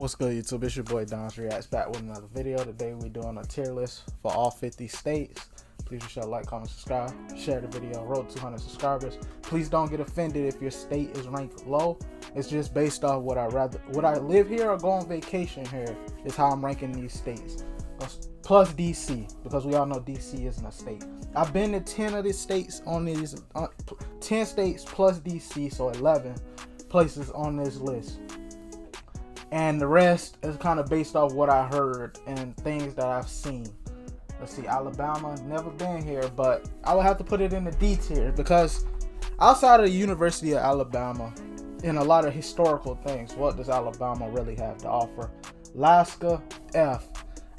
What's good, YouTube? It's your boy Don's Reacts back with another video. Today we're doing a tier list for all 50 states. Please be sure to like, comment, subscribe, share the video. Road to 200 subscribers. Please don't get offended if your state is ranked low. It's just based off would I live here or go on vacation here is how I'm ranking these states. Plus DC, because we all know DC isn't a state. I've been to 10 of these states on these 10 states plus DC, so 11 places on this list. And the rest is kind of based off what I heard and things that I've seen. Let's see, Alabama, never been here, but I would have to put it in the D tier because outside of the University of Alabama and a lot of historical things, what does Alabama really have to offer? Alaska, F.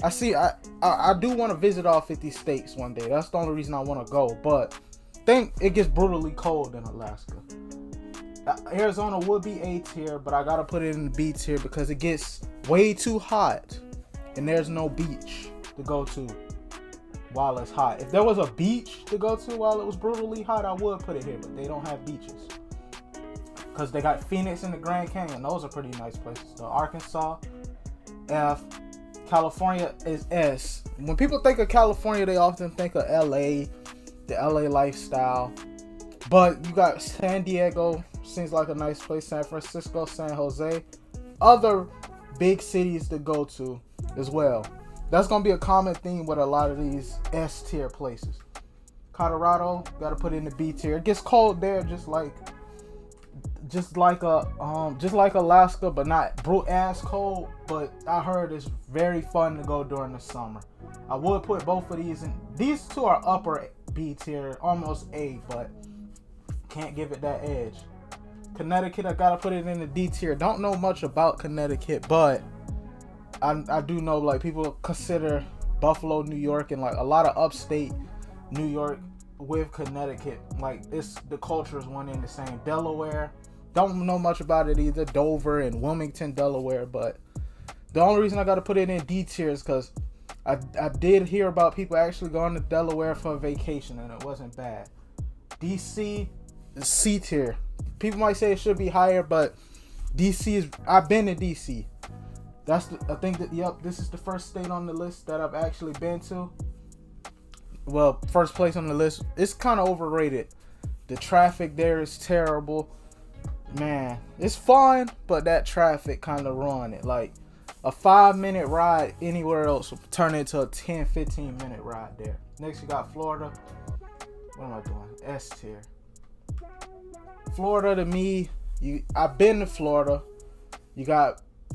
I do want to visit all 50 states one day. That's the only reason I want to go, but I think it gets brutally cold in Alaska. Arizona would be A tier, but I gotta put it in the B tier because it gets way too hot and there's no beach to go to while it's hot. If there was a beach to go to while it was brutally hot, I would put it here, but they don't have beaches because they got Phoenix and the Grand Canyon. Those are pretty nice places. So Arkansas, F. California is S. When people think of California, they often think of LA, the LA lifestyle, but you got San Diego. Seems like a nice place. San Francisco, San Jose, other big cities to go to as well. That's gonna be a common theme with a lot of these S tier places. Colorado, gotta put it in the B tier. It gets cold there, just like Alaska, but not brute ass cold. But I heard it's very fun to go during the summer. I would put both of these in. These two are upper B tier, almost A, but can't give it that edge. Connecticut, I gotta put it in the D tier. Don't know much about Connecticut, but I do know like people consider Buffalo, New York, and like a lot of upstate New York with Connecticut. Like the culture is one and the same. Delaware, don't know much about it either. Dover and Wilmington, Delaware, but the only reason I gotta put it in D tier is because I did hear about people actually going to Delaware for a vacation and it wasn't bad. DC is C tier. People might say it should be higher, but DC is. I've been to DC. I think that this is the first state on the list that I've actually been to. Well, first place on the list. It's kind of overrated. The traffic there is terrible. Man, it's fun, but that traffic kind of ruined it. Like a 5-minute ride anywhere else will turn into a 10-15 minute ride there. Next, you got Florida. What am I doing? S tier. Florida to me, I've been to Florida.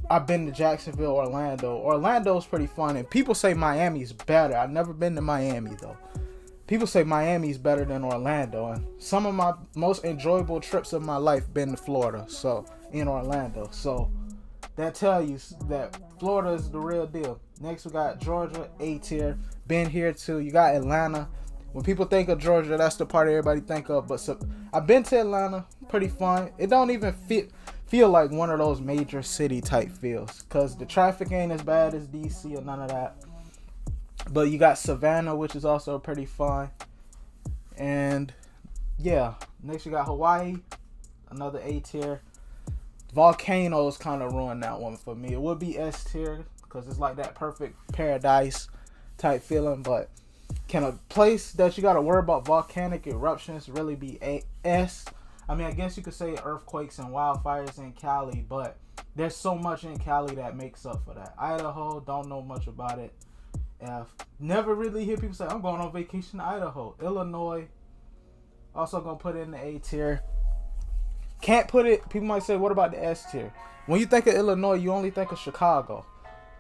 I've been to Jacksonville, Orlando. Orlando's pretty fun, and people say Miami's better. I've never been to Miami though. People say Miami's better than Orlando, and some of my most enjoyable trips of my life been to Florida. So in Orlando, so that tells you that Florida is the real deal. Next we got Georgia, A tier. Been here too. You got Atlanta. When people think of Georgia, that's the part everybody think of. But I've been to Atlanta, pretty fun. It don't even feel like one of those major city type feels, because the traffic ain't as bad as DC or none of that. But you got Savannah, which is also pretty fun. And yeah, next you got Hawaii, another A tier. Volcanoes kind of ruined that one for me. It would be S tier because it's like that perfect paradise type feeling, but can a place that you got to worry about volcanic eruptions really be a S? I mean, I guess you could say earthquakes and wildfires in Cali, but there's so much in Cali that makes up for that. Idaho, don't know much about it. F. Never really hear people say, I'm going on vacation to Idaho. Illinois, also going to put it in the A tier. Can't put it, people might say, what about the S tier? When you think of Illinois, you only think of Chicago.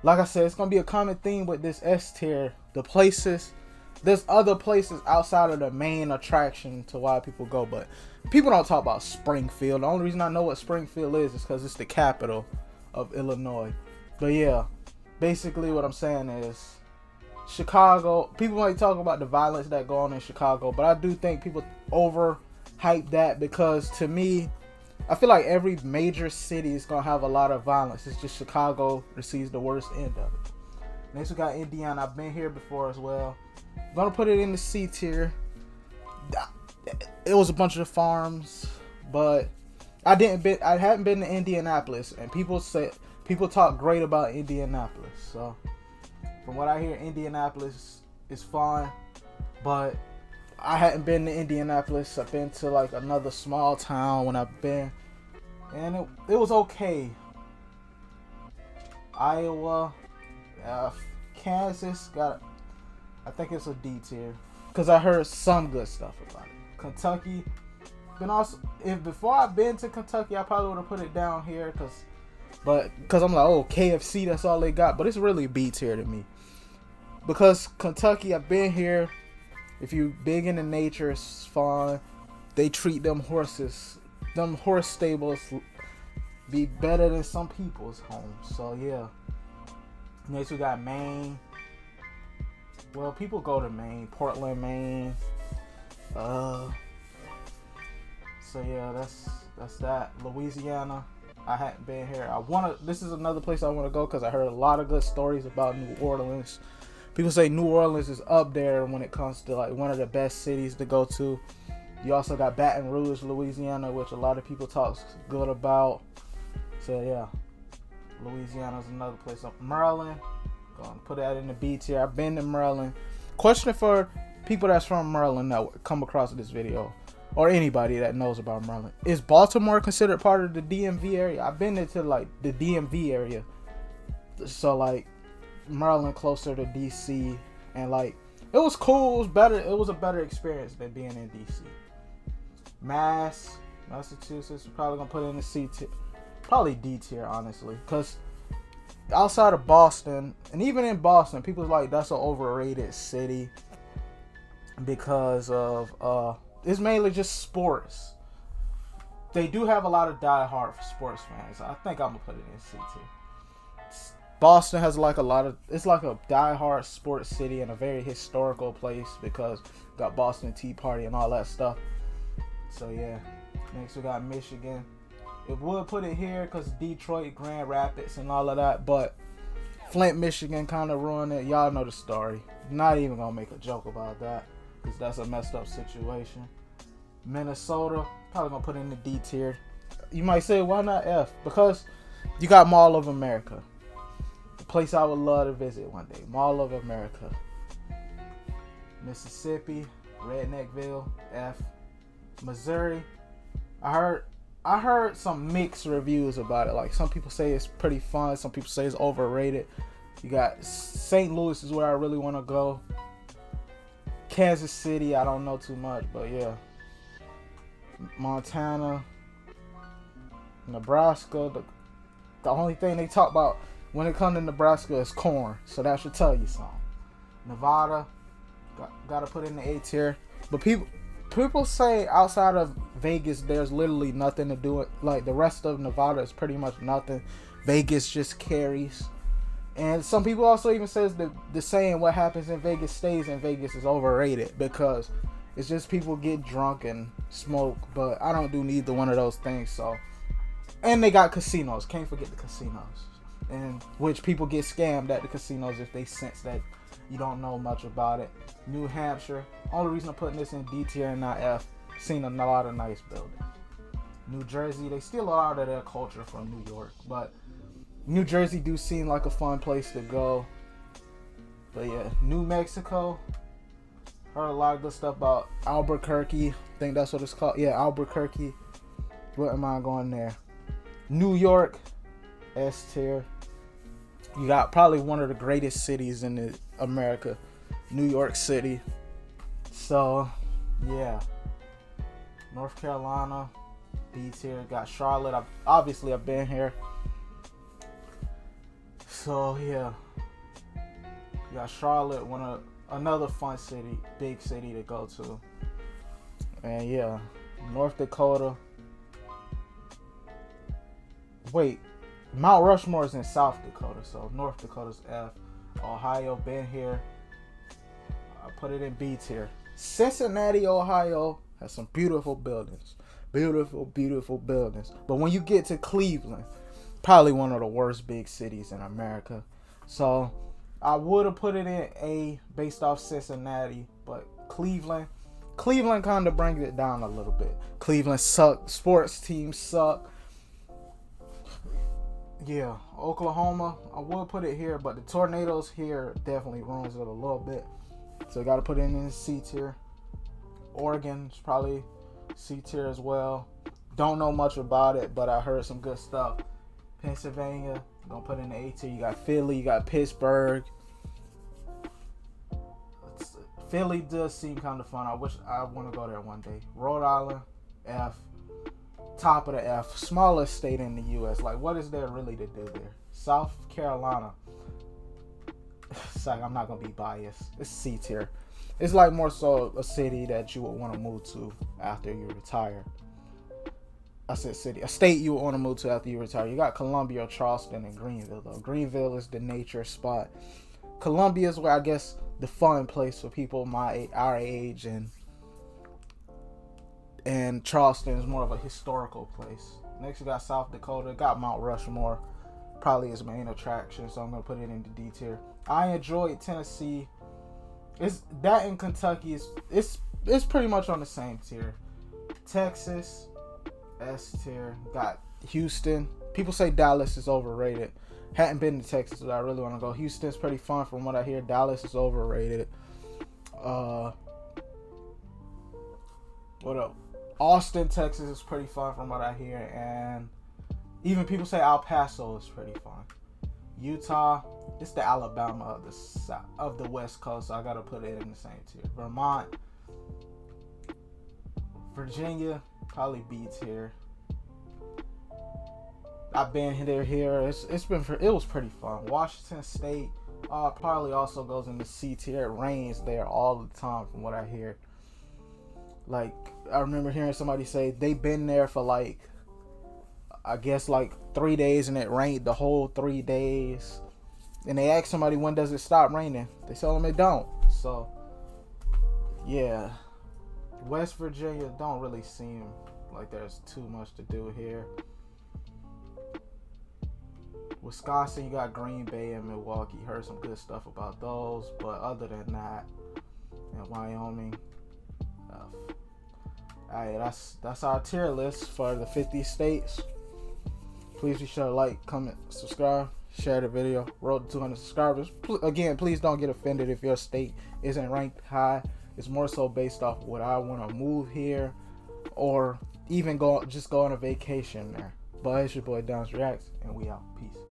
Like I said, it's going to be a common theme with this S tier. The places. There's other places outside of the main attraction to why people go, but people don't talk about Springfield. The only reason I know what Springfield is because it's the capital of Illinois. But yeah, basically what I'm saying is Chicago, people might talk about the violence that go on in Chicago, but I do think people overhype that because to me, I feel like every major city is going to have a lot of violence. It's just Chicago receives the worst end of it. Next we got Indiana. I've been here before as well. Gonna put it in the C tier. It was a bunch of farms, but I hadn't been to Indianapolis, and people People talk great about Indianapolis. So from what I hear, Indianapolis is fun, but I hadn't been to Indianapolis. I've been to like another small town when I've been, and it was okay. Iowa, Kansas I think it's a D tier because I heard some good stuff about it. Kentucky, before I've been to Kentucky, I probably would have put it down here because I'm like, oh, KFC, that's all they got, but it's really B tier to me because Kentucky, I've been here. If you big into nature, it's fun. They treat them horse stables be better than some people's homes. So yeah. Next we got Maine. Well, people go to Maine, Portland, Maine. So yeah, that's that. Louisiana. I hadn't been here. This is another place I want to go because I heard a lot of good stories about New Orleans. People say New Orleans is up there when it comes to like one of the best cities to go to. You also got Baton Rouge, Louisiana, which a lot of people talk good about. So yeah, Louisiana is another place. Maryland, gonna put that in the B tier. I've been to Maryland. Question for people that's from Maryland that come across this video, or anybody that knows about Maryland: is Baltimore considered part of the DMV area? I've been into like the DMV area, so like Maryland closer to DC, and like it was cool. It was better. It was a better experience than being in DC. Massachusetts, we're probably gonna put it in the C tier. Probably D tier, honestly, because outside of Boston, and even in Boston, people's like that's an overrated city because of it's mainly just sports. They do have a lot of diehard sports fans. I think I'm gonna put it in C tier. Boston has like it's like a diehard sports city and a very historical place because got Boston Tea Party and all that stuff. So yeah, next we got Michigan. It would put it here because Detroit, Grand Rapids, and all of that, but Flint, Michigan kind of ruined it. Y'all know the story. Not even going to make a joke about that because that's a messed up situation. Minnesota, probably going to put it in the D tier. You might say, why not F? Because you got Mall of America. The place I would love to visit one day. Mall of America. Mississippi, Redneckville, F. Missouri, I heard some mixed reviews about it. Like some people say it's pretty fun, some people say it's overrated. You got St. Louis is where I really want to go. Kansas City, I don't know too much, but yeah. Montana, Nebraska. The only thing they talk about when it comes to Nebraska is corn, so that should tell you something. Nevada, got to put in the A tier. But people say outside of Vegas, there's literally nothing to do it. Like the rest of Nevada is pretty much nothing. Vegas just carries. And some people also even says the saying what happens in Vegas stays in Vegas is overrated because it's just people get drunk and smoke. But I don't do neither one of those things. So, and they got casinos. Can't forget the casinos, in which people get scammed at the casinos if they sense that you don't know much about it. New Hampshire. Only reason I'm putting this in D tier and not F. Seen a lot of nice buildings. New Jersey. They steal a lot of their culture from New York, but New Jersey do seem like a fun place to go. But yeah, New Mexico. Heard a lot of good stuff about Albuquerque. I think that's what it's called. Yeah, Albuquerque. Wouldn't mind going there. New York. S tier. You got probably one of the greatest cities in America. New York City. So, yeah. North Carolina. B tier. Got Charlotte. I've been here. So yeah, you got Charlotte, another fun city, big city to go to. And yeah, North Dakota. Wait, Mount Rushmore is in South Dakota, so North Dakota's F. Ohio, been here. I put it in B tier. Cincinnati, Ohio has some beautiful buildings. Beautiful buildings. But when you get to Cleveland, probably one of the worst big cities in America. So I would have put it in A based off Cincinnati, but Cleveland kind of brings it down a little bit. Cleveland suck. Sports teams suck. Yeah, Oklahoma, I would put it here, but the tornadoes here definitely ruins it a little bit. So got to put it in C tier. Oregon's probably C tier as well. Don't know much about it, but I heard some good stuff. Pennsylvania, gonna put in the A tier. You got Philly, you got Pittsburgh. Philly does seem kind of fun. I wish I want to go there one day. Rhode Island, F. Top of the F. Smallest state in the U.S. Like, what is there really to do there? South Carolina. It's like, I'm not gonna be biased. It's C tier. It's like more so a city that you would want to move to after you retire. I said city. A state you would want to move to after you retire. You got Columbia, Charleston, and Greenville, though. Greenville is the nature spot. Columbia is where, I guess, the fun place for people our age, and Charleston is more of a historical place. Next, you got South Dakota. Got Mount Rushmore, probably his main attraction, so I'm gonna put it in the D tier. I enjoyed Tennessee. It's that in Kentucky is it's pretty much on the same tier. Texas, S tier. Got Houston. People say Dallas is overrated. Hadn't been to Texas, but I really want to go. Houston's pretty fun from what I hear. Dallas is overrated. What up? Austin, Texas is pretty fun from what I hear, and even people say El Paso is pretty fun. Utah, it's the Alabama of the West Coast, so I gotta put it in the same tier. Vermont, Virginia, probably B tier. I've been here. It was pretty fun. Washington State probably also goes in the C tier. It rains there all the time from what I hear. Like, I remember hearing somebody say they've been there for like, I guess like 3 days, and it rained the whole 3 days. And they asked somebody, when does it stop raining? They tell them it don't. So yeah, West Virginia don't really seem like there's too much to do here. Wisconsin, you got Green Bay and Milwaukee. Heard some good stuff about those, but other than that, and Wyoming. Alright, that's our tier list for the 50 states. Please be sure to like, comment, subscribe, share the video. Road to 200 subscribers. Again, please don't get offended if your state isn't ranked high. It's more so based off what I want to move here, or even go on a vacation there. But it's your boy Downs Reacts, and we out. Peace.